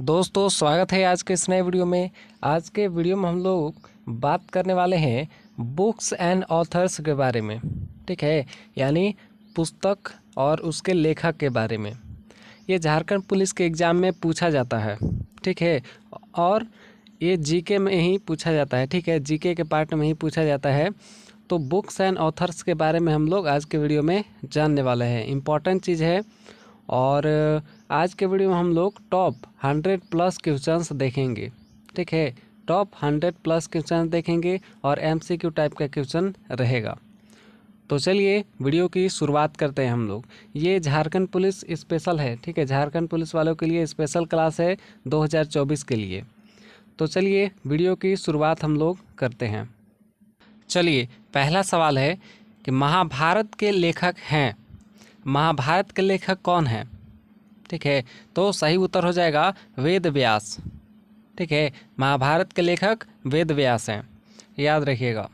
दोस्तों स्वागत है आज के इस नए वीडियो में। आज के वीडियो में हम लोग बात करने वाले हैं बुक्स एंड ऑथर्स के बारे में। ठीक है, यानी पुस्तक और उसके लेखक के बारे में। ये झारखंड पुलिस के एग्ज़ाम में पूछा जाता है। ठीक है, और ये जीके में ही पूछा जाता है। ठीक है, जीके के पार्ट में ही पूछा जाता है। तो बुक्स एंड ऑथर्स के बारे में हम लोग आज के वीडियो में जानने वाले हैं। इम्पॉर्टेंट चीज़ है। और आज के वीडियो में हम लोग टॉप 100 प्लस क्वेश्चंस देखेंगे। ठीक है, टॉप 100 प्लस क्वेश्चन देखेंगे और एमसीक्यू टाइप का क्वेश्चन रहेगा। तो चलिए वीडियो की शुरुआत करते हैं हम लोग। ये झारखंड पुलिस स्पेशल है। ठीक है, झारखंड पुलिस वालों के लिए स्पेशल क्लास है 2024 के लिए। तो चलिए वीडियो की शुरुआत हम लोग करते हैं। चलिए, पहला सवाल है कि महाभारत के लेखक हैं। महाभारत के लेखक कौन है? ठीक है, तो सही उत्तर हो जाएगा वेद व्यास। ठीक है, महाभारत के लेखक वेद व्यास हैं, याद रखिएगा।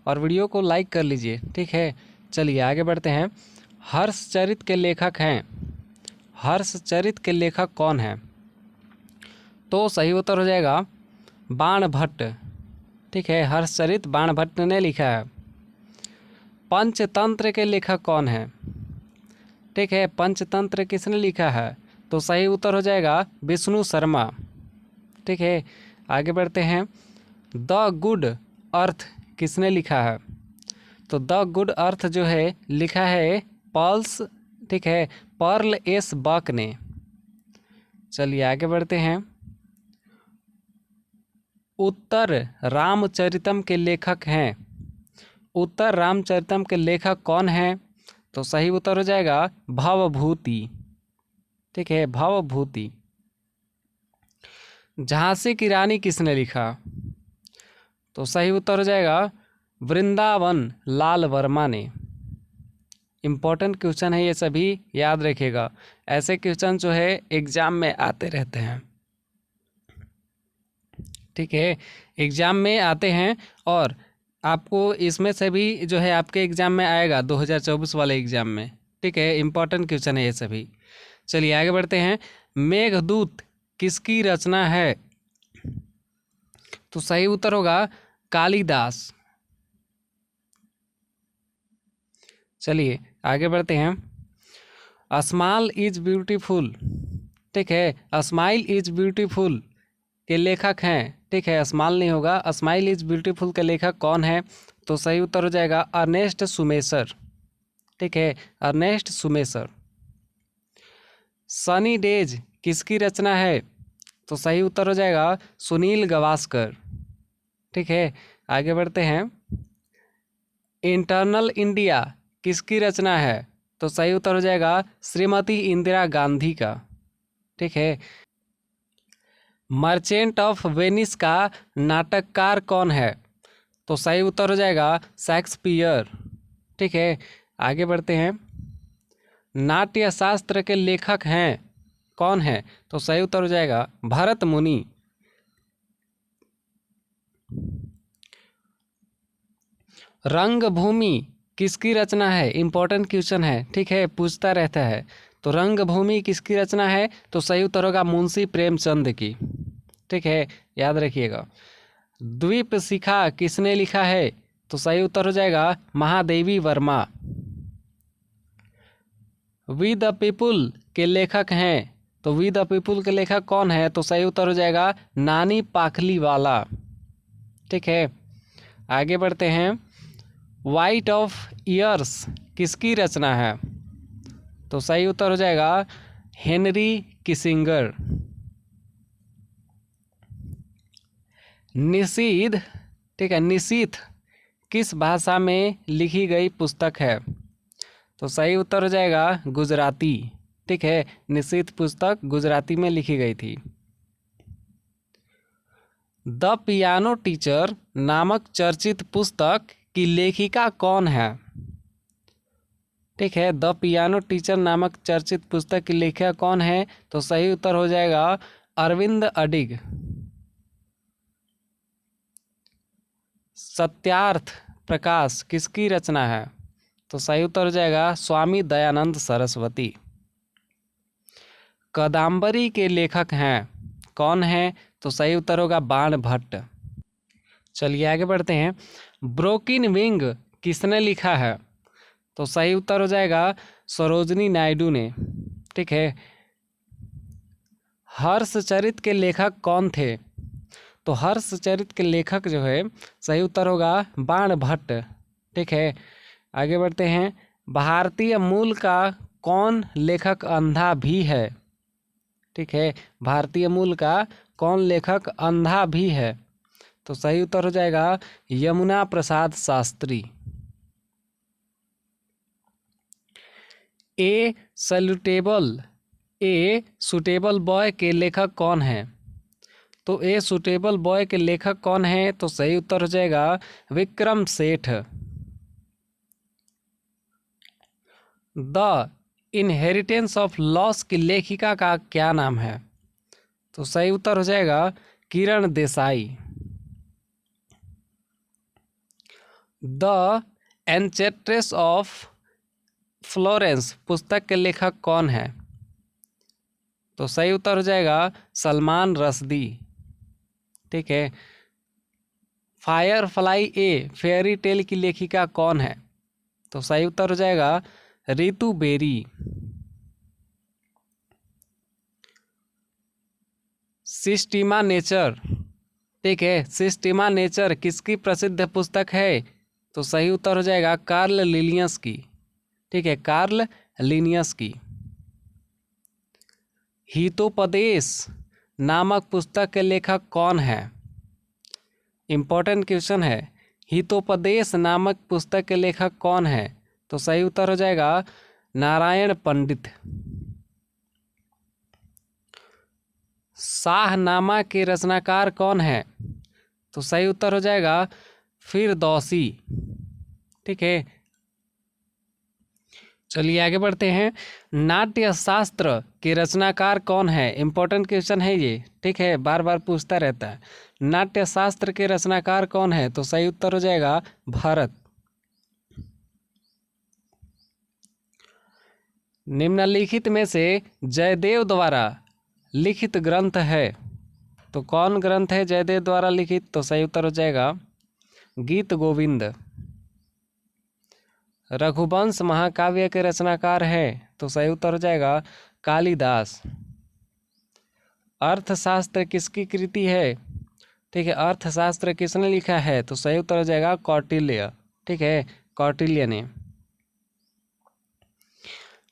और वीडियो को लाइक कर लीजिए। ठीक है, चलिए आगे बढ़ते हैं। हर्षचरित के लेखक हैं। हर्षचरित के लेखक कौन हैं? तो सही उत्तर हो जाएगा बाणभट्ट। ठीक है, हर्षचरित बाणभट्ट ने लिखा है। पंचतंत्र के लेखक कौन है? ठीक है, पंचतंत्र किसने लिखा है? तो सही उत्तर हो जाएगा विष्णु शर्मा। ठीक है, आगे बढ़ते हैं। द गुड अर्थ किसने लिखा है? तो द गुड अर्थ जो है लिखा है पर्ल्स। ठीक है, पर्ल एस बक ने। चलिए आगे बढ़ते हैं। उत्तर रामचरितम के लेखक हैं। उत्तर रामचरितम के लेखक कौन हैं? तो सही उत्तर हो जाएगा भवभूति। ठीक है, भवभूति। झांसी की रानी किसने लिखा? तो सही उत्तर हो जाएगा वृंदावन लाल वर्मा ने। इम्पोर्टेंट क्वेश्चन है ये, सभी याद रखिएगा। ऐसे क्वेश्चन जो है एग्जाम में आते रहते हैं। ठीक है, एग्जाम में आते हैं और आपको इसमें से भी जो है आपके एग्ज़ाम में आएगा 2024 वाले एग्ज़ाम में। ठीक है, इम्पॉर्टेंट क्वेश्चन है ये सभी। चलिए आगे बढ़ते हैं। मेघदूत किसकी रचना है? तो सही उत्तर होगा कालिदास। चलिए आगे बढ़ते हैं। A smile is beautiful. ठीक है, अ स्माइल इज ब्यूटीफुल के लेखक हैं। ठीक है, स्माइल नहीं होगा, अ स्माइल इज ब्यूटीफुल के लेखक कौन है? तो सही उत्तर हो जाएगा अर्नेस्ट सुमेसर। ठीक है, अर्नेस्ट सुमेसर। सनी डेज किसकी रचना है? तो सही उत्तर हो जाएगा सुनील गावस्कर। ठीक है, आगे बढ़ते हैं। इंटरनल इंडिया किसकी रचना है? तो सही उत्तर हो जाएगा श्रीमती इंदिरा गांधी का। ठीक है, मर्चेंट ऑफ वेनिस का नाटककार कौन है? तो सही उत्तर हो जाएगा शेक्सपियर। ठीक है, आगे बढ़ते हैं। नाट्य शास्त्र के लेखक हैं कौन है? तो सही उत्तर हो जाएगा भरत मुनि। रंगभूमि किसकी रचना है? इंपॉर्टेंट क्वेश्चन है। ठीक है, पूछता रहता है। तो रंगभूमि किसकी रचना है? तो सही उत्तर होगा मुंशी प्रेमचंद की। ठीक है, याद रखिएगा। द्वीप शिखा किसने लिखा है? तो सही उत्तर हो जाएगा Mahadevi Verma. We the people के लेखक हैं। तो वी द पीपुल के लेखक कौन है? तो सही उत्तर हो जाएगा नानी पाखलीवाला। ठीक है, आगे बढ़ते हैं। वाइट ऑफ ईयर्स किसकी रचना है? तो सही उत्तर हो जाएगा हेनरी किसिंगर। निषीध, ठीक है, निशीथ किस भाषा में लिखी गई पुस्तक है? तो सही उत्तर हो जाएगा गुजराती। ठीक है, निशीथ पुस्तक गुजराती में लिखी गई थी। द पियानो टीचर नामक चर्चित पुस्तक की लेखिका कौन है? ठीक है, द पियानो टीचर नामक चर्चित पुस्तक की लेखिका कौन है? तो सही उत्तर हो जाएगा अरविंद अडिग। सत्यार्थ प्रकाश किसकी रचना है? तो सही उत्तर हो जाएगा स्वामी दयानंद सरस्वती। कादम्बरी के लेखक हैं कौन है? तो सही उत्तर होगा बाणभट्ट। चलिए आगे बढ़ते हैं। ब्रोकन विंग किसने लिखा है? तो सही उत्तर हो जाएगा सरोजनी नायडू ने। ठीक है। हर्षचरित के लेखक कौन थे? तो हर्षचरित के लेखक जो है, सही उत्तर होगा बाणभट्ट। ठीक है। आगे बढ़ते हैं। भारतीय मूल का कौन लेखक अंधा भी है? ठीक है। भारतीय मूल का कौन लेखक अंधा भी है? तो सही उत्तर हो जाएगा Yamuna Prasad Shastri. A suitable boy के लेखक कौन है? तो ए सुटेबल बॉय के लेखक कौन है? तो सही उत्तर हो जाएगा Vikram Seth. The inheritance of loss की लेखिका का क्या नाम है? तो सही उत्तर हो जाएगा Kiran Desai. The एन्चेंट्रेस of Florence पुस्तक के लेखक कौन है? तो सही उत्तर हो जाएगा सलमान रश्दी। ठीक है। फायरफ्लाई ए फेयरी टेल की लेखिका कौन है? तो सही उत्तर हो जाएगा रितु बेरी। सिस्टीमा नेचर, ठीक है, सिस्टीमा नेचर किसकी प्रसिद्ध पुस्तक है? तो सही उत्तर हो जाएगा कार्ल लिनियस की। ठीक है, कार्ल लिनियस की। हितोपदेश नामक पुस्तक के लेखक कौन है? इंपॉर्टेंट क्वेश्चन है। हितोपदेश नामक पुस्तक के लेखक कौन है? तो सही उत्तर हो जाएगा नारायण पंडित। शाहनामा के रचनाकार कौन है? तो सही उत्तर हो जाएगा फिरदौसी। ठीक है। चलिए आगे बढ़ते हैं। नाट्य शास्त्र के रचनाकार कौन है? इंपॉर्टेंट क्वेश्चन है ये। ठीक है, बार बार पूछता रहता है। नाट्य शास्त्र के रचनाकार कौन है? तो सही उत्तर हो जाएगा भरत। निम्नलिखित में से जयदेव द्वारा लिखित ग्रंथ है, तो कौन ग्रंथ है जयदेव द्वारा लिखित? तो सही उत्तर हो जाएगा गीत गोविंद। रघुवंश महाकाव्य के रचनाकार है, तो सही उत्तर हो जाएगा कालिदास। अर्थशास्त्र किसकी कृति है? ठीक है, अर्थशास्त्र किसने लिखा है? तो सही उत्तर हो जाएगा कौटिल्य। ठीक है, कौटिल्य ने।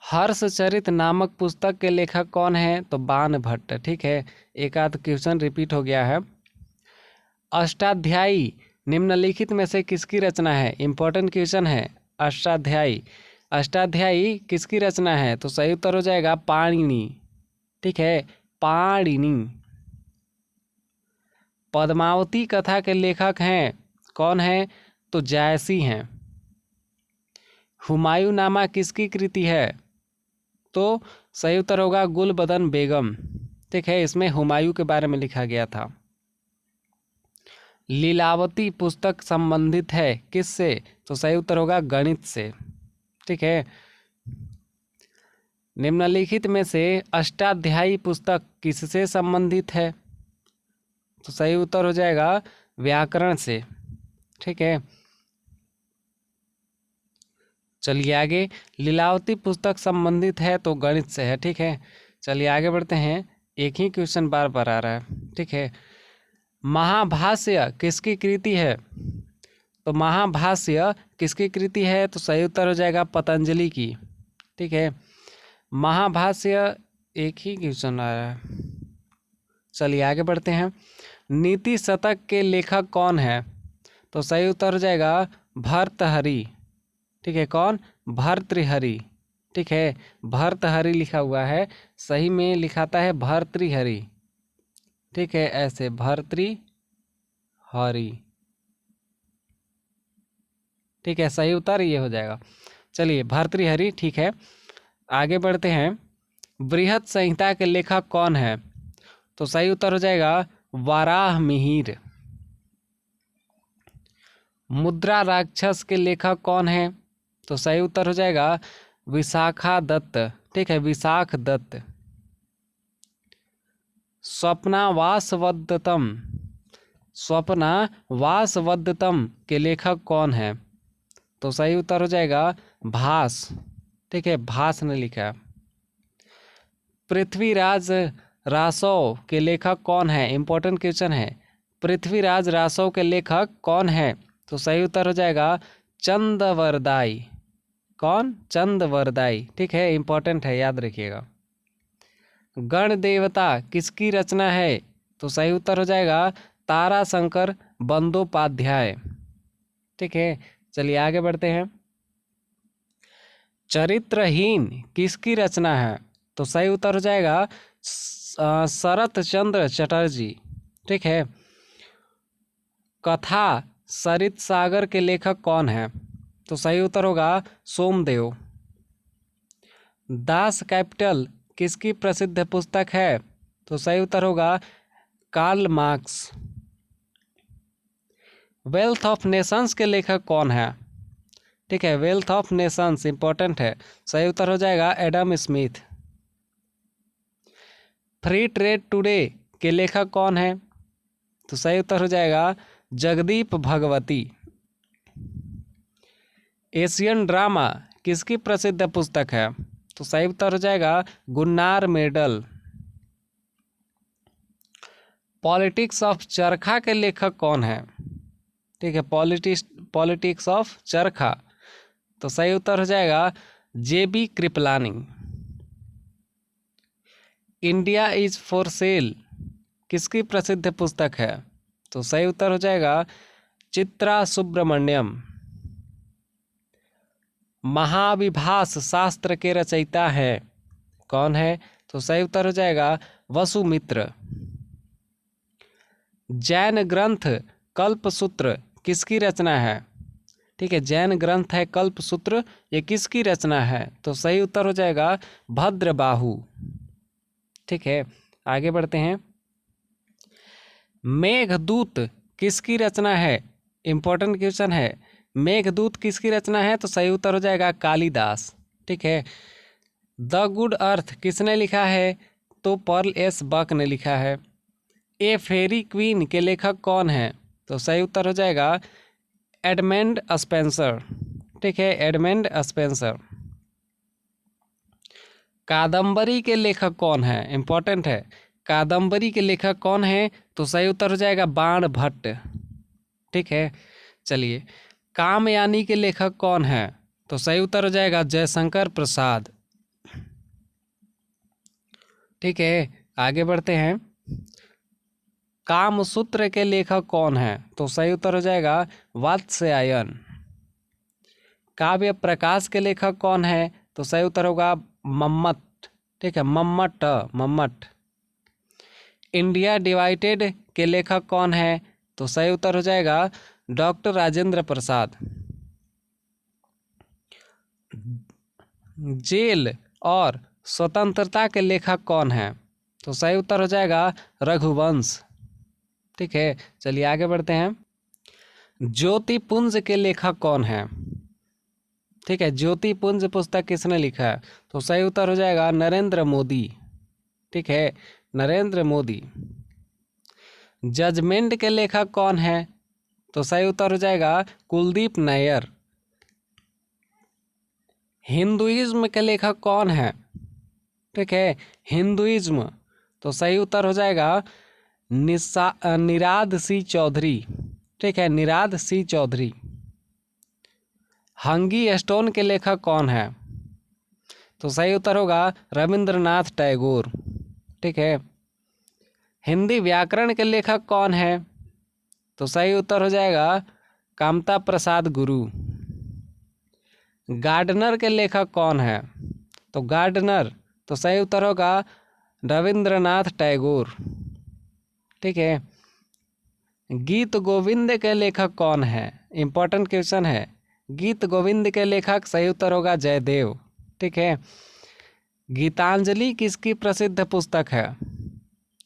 हर्षचरित नामक पुस्तक के लेखक कौन है? तो बाणभट्ट। ठीक है, एक आध क्वेश्चन रिपीट हो गया है। अष्टाध्यायी निम्नलिखित में से किसकी रचना है? इंपॉर्टेंट क्वेश्चन है। अष्टाध्यायी किसकी रचना है? तो सही उत्तर हो जाएगा पाणिनि। ठीक है, पाणिनि। पद्मावती कथा के लेखक हैं, कौन है? तो जायसी हैं। हुमायूं नामा किसकी कृति है? तो सही उत्तर होगा गुलबदन बेगम। ठीक है, इसमें हुमायूं के बारे में लिखा गया था। लीलावती पुस्तक संबंधित है किससे? तो सही उत्तर होगा गणित से। ठीक है। निम्नलिखित में से अष्टाध्यायी पुस्तक किससे संबंधित है? तो सही उत्तर हो जाएगा व्याकरण से। ठीक है। चलिए आगे। लीलावती पुस्तक संबंधित है तो गणित से है। ठीक है, चलिए आगे बढ़ते हैं। एक ही क्वेश्चन बार बार आ रहा है। ठीक है। महाभाष्य किसकी कृति है? तो महाभाष्य किसकी कृति है? तो सही उत्तर हो जाएगा पतंजलि की। ठीक है, महाभाष्य एक ही क्वेश्चन आ रहा है। चलिए आगे बढ़ते हैं। नीति शतक के लेखक कौन है? तो सही उत्तर हो जाएगा भर्तृहरि। ठीक है, कौन? भर्तृहरि। ठीक है, भर्तृहरि लिखा हुआ है, सही में लिखाता है भर्तृहरि। ठीक है, ऐसे भर्तृहरि। ठीक है, सही उत्तर ये हो जाएगा। चलिए भर्तृहरि। ठीक है, आगे बढ़ते हैं। बृहत संहिता के लेखक कौन है? तो सही उत्तर हो जाएगा वाराह मिहिर। मुद्रा राक्षस के लेखक कौन है? तो सही उत्तर हो जाएगा विशाखा दत्त। ठीक है, विशाख दत्त। स्वप्नावासवदत्तम, स्वप्नावासवदत्तम के लेखक कौन है? तो सही उत्तर हो जाएगा भास। ठीक है, भास ने लिखा है। पृथ्वीराज रासव के लेखक कौन है? इंपॉर्टेंट क्वेश्चन है। पृथ्वीराज रासव के लेखक कौन है? तो सही उत्तर हो जाएगा चंदवरदाई। कौन? चंदवरदाई। ठीक है, इंपॉर्टेंट है, याद रखिएगा। गण देवता किसकी रचना है? तो सही उत्तर हो जाएगा ताराशंकर बंदोपाध्याय। ठीक है, चलिए आगे बढ़ते हैं। चरित्रहीन किसकी रचना है? तो सही उत्तर हो जाएगा शरत चंद्र चटर्जी। ठीक है। कथा सरित सागर के लेखक कौन है? तो सही उत्तर होगा सोमदेव। दास कैपिटल किसकी प्रसिद्ध पुस्तक है? तो सही उत्तर होगा Karl Marx. Wealth of nations के लेखक कौन है? ठीक है, वेल्थ ऑफ नेशंस इंपॉर्टेंट है, सही उत्तर हो जाएगा Adam Smith. Free trade today के लेखक कौन है? तो सही उत्तर हो जाएगा जगदीप भगवती। एशियन ड्रामा किसकी प्रसिद्ध पुस्तक है? तो सही उत्तर हो जाएगा गुन्नार मेडल। पॉलिटिक्स ऑफ चरखा के लेखक कौन है? ठीक है, पॉलिटिक्स ऑफ चरखा, तो सही उत्तर हो जाएगा J B Kripalani. India is for sale किसकी प्रसिद्ध पुस्तक है? तो सही उत्तर हो जाएगा चित्रा सुब्रमण्यम। महाविभास शास्त्र के रचयिता है कौन है? तो सही उत्तर हो जाएगा वसुमित्र। जैन ग्रंथ कल्पसूत्र किसकी रचना है? ठीक है, जैन ग्रंथ है कल्पसूत्र, ये किसकी रचना है? तो सही उत्तर हो जाएगा भद्रबाहु। ठीक है, आगे बढ़ते हैं। मेघदूत किसकी रचना है? इंपॉर्टेंट क्वेश्चन है। मेघदूत किसकी रचना है? तो सही उत्तर हो जाएगा कालिदास। ठीक है। द गुड अर्थ किसने लिखा है? तो पर्ल एस बक ने लिखा है। ए फेरी क्वीन के लेखक कौन है? तो सही उत्तर हो जाएगा एडमंड स्पेंसर। ठीक है, एडमंड स्पेंसर। कादम्बरी के लेखक कौन है? इंपॉर्टेंट है, कादम्बरी के लेखक कौन है? तो सही उत्तर हो जाएगा बाण भट्ट। ठीक है, चलिए कामयानी के लेखक कौन है? तो सही उत्तर हो जाएगा जयशंकर प्रसाद। ठीक है, आगे बढ़ते हैं। कामसूत्र के लेखक कौन है? तो सही उत्तर हो जाएगा वात्स्यायन। काव्य प्रकाश के लेखक कौन है? तो सही उत्तर होगा मम्मट। ठीक है, मम्मट। इंडिया डिवाइडेड के लेखक कौन है? तो सही उत्तर हो जाएगा डॉक्टर राजेंद्र प्रसाद। जेल और स्वतंत्रता के लेखक कौन है? तो सही उत्तर हो जाएगा रघुवंश। ठीक है, चलिए आगे बढ़ते हैं। ज्योतिपुंज के लेखक कौन है? ठीक है, ज्योतिपुंज पुस्तक किसने लिखा है? तो सही उत्तर हो जाएगा नरेंद्र मोदी। ठीक है, नरेंद्र मोदी। जजमेंट के लेखक कौन है? तो सही उत्तर हो जाएगा कुलदीप नैयर। हिंदुइज्म के लेखक कौन है? ठीक है, हिंदुइज्म, तो सही उत्तर हो जाएगा निराद सी चौधरी। ठीक है, निराद सी चौधरी। हंगी स्टोन के लेखक कौन है? तो सही उत्तर होगा रविंद्रनाथ टैगोर। ठीक है। हिंदी व्याकरण के लेखक कौन है? तो सही उत्तर हो जाएगा कामता प्रसाद गुरु। गार्डनर के लेखक कौन है? तो गार्डनर, तो सही उत्तर होगा रविंद्रनाथ टैगोर। ठीक है। गीत गोविंद के लेखक कौन है? इंपॉर्टेंट क्वेश्चन है। गीत गोविंद के लेखक, सही उत्तर होगा जयदेव। ठीक है। गीतांजलि किसकी प्रसिद्ध पुस्तक है?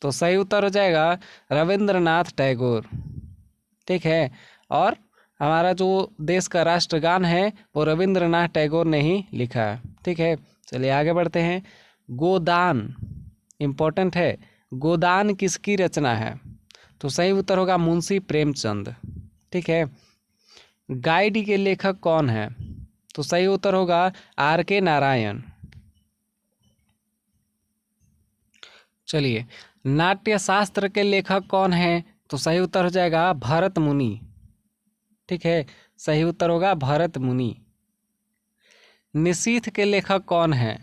तो सही उत्तर हो जाएगा रविंद्रनाथ टैगोर। ठीक है। और हमारा जो देश का राष्ट्रगान है वो रविंद्रनाथ टैगोर ने ही लिखा है। ठीक है, चलिए आगे बढ़ते हैं। गोदान इंपॉर्टेंट है। गोदान किसकी रचना है? तो सही उत्तर होगा मुंशी प्रेमचंद। ठीक है। गाइड के लेखक कौन है? तो सही उत्तर होगा R.K. नारायण। चलिए, नाट्यशास्त्र के लेखक कौन है? तो सही उत्तर हो जाएगा भरत मुनि। ठीक है, सही उत्तर होगा भरत मुनि। निशीथ के लेखक कौन है?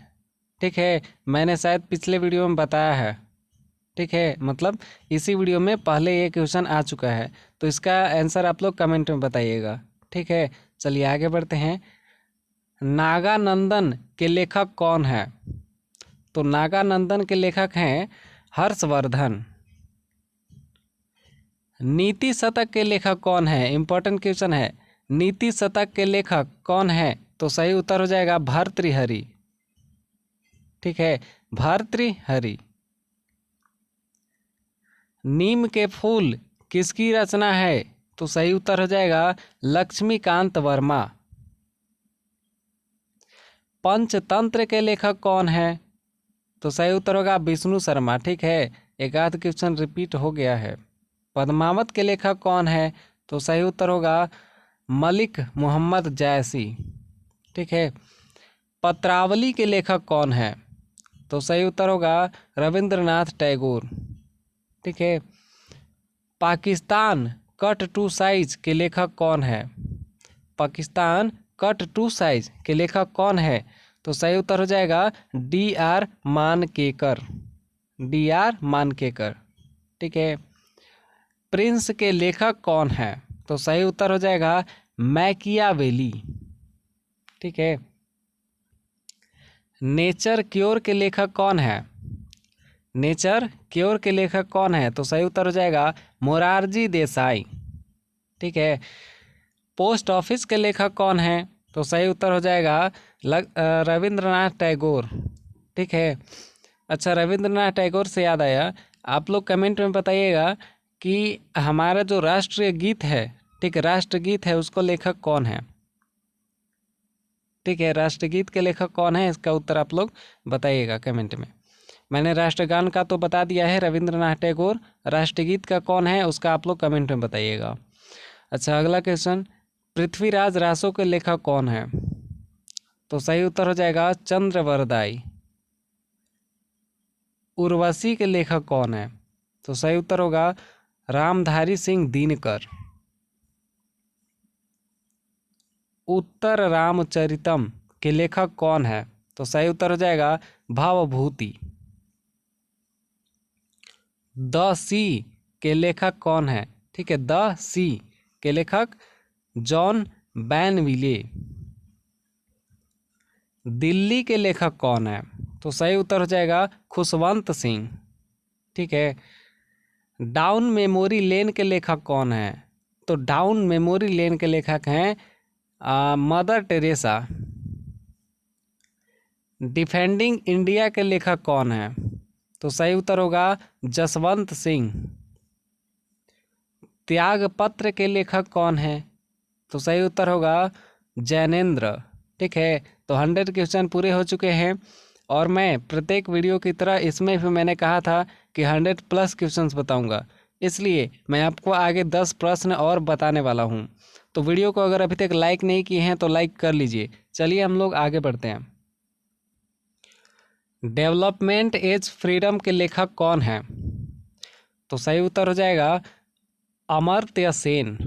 ठीक है, मैंने शायद पिछले वीडियो में बताया है। ठीक है, मतलब इसी वीडियो में पहले ये क्वेश्चन आ चुका है, तो इसका आंसर आप लोग कमेंट में बताइएगा। ठीक है, चलिए आगे बढ़ते हैं। नागानंदन के लेखक कौन है? तो नागानंदन के लेखक हैं हर्षवर्धन। नीति शतक के लेखक कौन है? इंपॉर्टेंट क्वेश्चन है। नीति शतक के लेखक कौन है? तो सही उत्तर हो जाएगा भर्तृहरि। ठीक है, भर्तृहरि। नीम के फूल किसकी रचना है? तो सही उत्तर हो जाएगा लक्ष्मीकांत वर्मा। पंचतंत्र के लेखक कौन है? तो सही उत्तर होगा विष्णु शर्मा। ठीक है, एक आध क्वेश्चन रिपीट हो गया है। पद्मावत के लेखक कौन है? तो सही उत्तर होगा मलिक मोहम्मद जैसी। ठीक है। पत्रावली के लेखक कौन है? तो सही उत्तर होगा रविंद्रनाथ टैगोर। ठीक है। पाकिस्तान कट टू साइज के लेखक कौन है? पाकिस्तान कट टू साइज के लेखक कौन है? तो सही उत्तर हो जाएगा D.R. मानकेकर। D.R. मानकेकर। ठीक है। प्रिंस के लेखक कौन है? तो सही उत्तर हो जाएगा मैकियावेली। ठीक है। नेचर क्योर के लेखक कौन है? नेचर क्योर के लेखक कौन है? तो सही उत्तर हो जाएगा मोरारजी देसाई। ठीक है। पोस्ट ऑफिस के लेखक कौन है? तो सही उत्तर हो जाएगा रविंद्रनाथ टैगोर। ठीक है। अच्छा, रविंद्रनाथ टैगोर से याद आया, आप लोग कमेंट में बताइएगा कि हमारा जो राष्ट्रीय गीत है, ठीक है, राष्ट्रगीत है, उसको लेखक कौन है? ठीक है, राष्ट्रगीत के लेखक कौन है, इसका उत्तर आप लोग बताइएगा कमेंट में। मैंने राष्ट्रगान का तो बता दिया है रविंद्रनाथ टैगोर, राष्ट्रगीत का कौन है उसका आप लोग कमेंट में बताइएगा। अच्छा, अगला क्वेश्चन, पृथ्वीराज रासो के लेखक कौन है? तो सही उत्तर हो जाएगा चंद्रवरदाई। उर्वशी के लेखक कौन है? तो सही उत्तर होगा रामधारी सिंह दिनकर। उत्तर रामचरितम के लेखक कौन है? तो सही उत्तर हो जाएगा भवभूति। द सी के लेखक कौन है? ठीक है, द सी के लेखक जॉन बैनविले। दिल्ली के लेखक कौन है? तो सही उत्तर हो जाएगा खुशवंत सिंह। ठीक है। डाउन मेमोरी लेन के लेखक कौन है? तो डाउन मेमोरी लेन के लेखक हैं मदर टेरेसा। डिफेंडिंग इंडिया के लेखक कौन है? तो सही उत्तर होगा जसवंत सिंह। त्यागपत्र के लेखक कौन है? तो सही उत्तर होगा जैनेन्द्र। ठीक है, तो 100 क्वेश्चन पूरे हो चुके हैं, और मैं प्रत्येक वीडियो की तरह इसमें भी मैंने कहा था कि 100+ क्वेश्चंस बताऊंगा, इसलिए मैं आपको आगे 10 प्रश्न और बताने वाला हूं। तो वीडियो को अगर अभी तक लाइक नहीं किए हैं तो लाइक कर लीजिए। चलिए हम लोग आगे बढ़ते हैं। डेवलपमेंट एज फ्रीडम के लेखक कौन है? तो सही उत्तर हो जाएगा अमर्त्य सेन।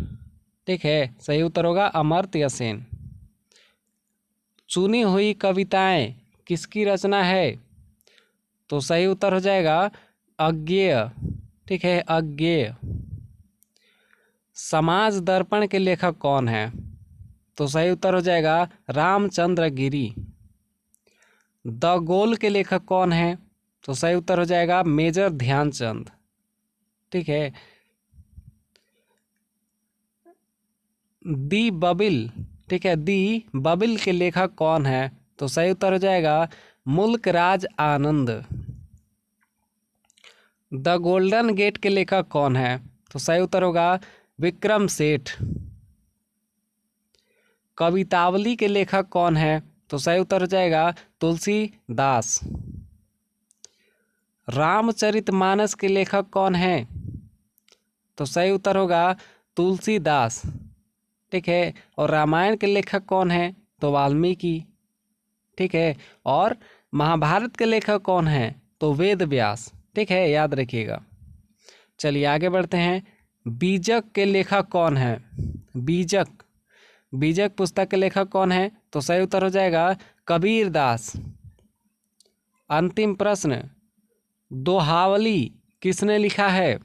ठीक है, सही उत्तर होगा अमर्त्य सेन। चुनी हुई कविताएं किसकी रचना है? तो सही उत्तर हो जाएगा अज्ञेय। ठीक है, अज्ञेय। समाज दर्पण के लेखक कौन है? तो सही उत्तर हो जाएगा रामचंद्र गिरी। द गोल के लेखक कौन है? तो सही उत्तर हो जाएगा मेजर ध्यानचंद। ठीक है। दी बबिल, ठीक है, दी बबिल के लेखक कौन है? तो सही उत्तर हो जाएगा मुल्क Raj Anand. The golden gate के लेखक कौन है? तो सही उत्तर होगा विक्रम सेठ। कवितावली के लेखक कौन है? तो सही उत्तर हो जाएगा तुलसीदास। रामचरितमानस के लेखक कौन हैं? तो सही उत्तर होगा तुलसीदास। ठीक है। और रामायण के लेखक कौन हैं? तो वाल्मीकि। ठीक है। और महाभारत के लेखक कौन हैं? तो वेद व्यास। ठीक है, याद रखिएगा। चलिए आगे बढ़ते हैं। बीजक के लेखक कौन है? बीजक, बीजक पुस्तक के लेखक कौन है? तो सही उत्तर हो जाएगा कबीर दास। अंतिम प्रश्न, दोहावली किसने लिखा है?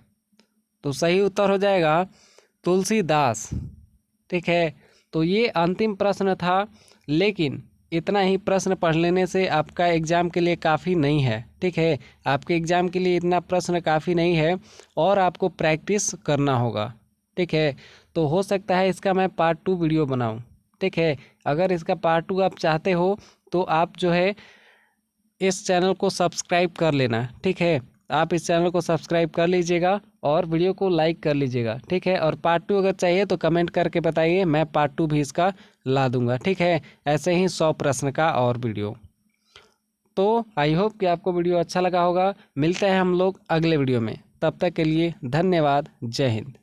तो सही उत्तर हो जाएगा तुलसीदास। ठीक है। तो ये अंतिम प्रश्न था, लेकिन इतना ही प्रश्न पढ़ लेने से आपका एग्ज़ाम के लिए काफ़ी नहीं है। ठीक है, आपके एग्ज़ाम के लिए इतना प्रश्न काफ़ी नहीं है और आपको प्रैक्टिस करना होगा। ठीक है। तो हो सकता है इसका मैं पार्ट 2 वीडियो बनाऊं। ठीक है। अगर इसका पार्ट 2 आप चाहते हो तो आप जो है इस चैनल को सब्सक्राइब कर लेना। ठीक है, आप इस चैनल को सब्सक्राइब कर लीजिएगा और वीडियो को लाइक कर लीजिएगा। ठीक है। और पार्ट 2 अगर चाहिए तो कमेंट करके बताइए, मैं पार्ट 2 भी इसका ला दूंगा। ठीक है, ऐसे ही 100 प्रश्न का और वीडियो। तो आई होप कि आपको वीडियो अच्छा लगा होगा। मिलते हैं हम लोग अगले वीडियो में, तब तक के लिए धन्यवाद। जय हिंद।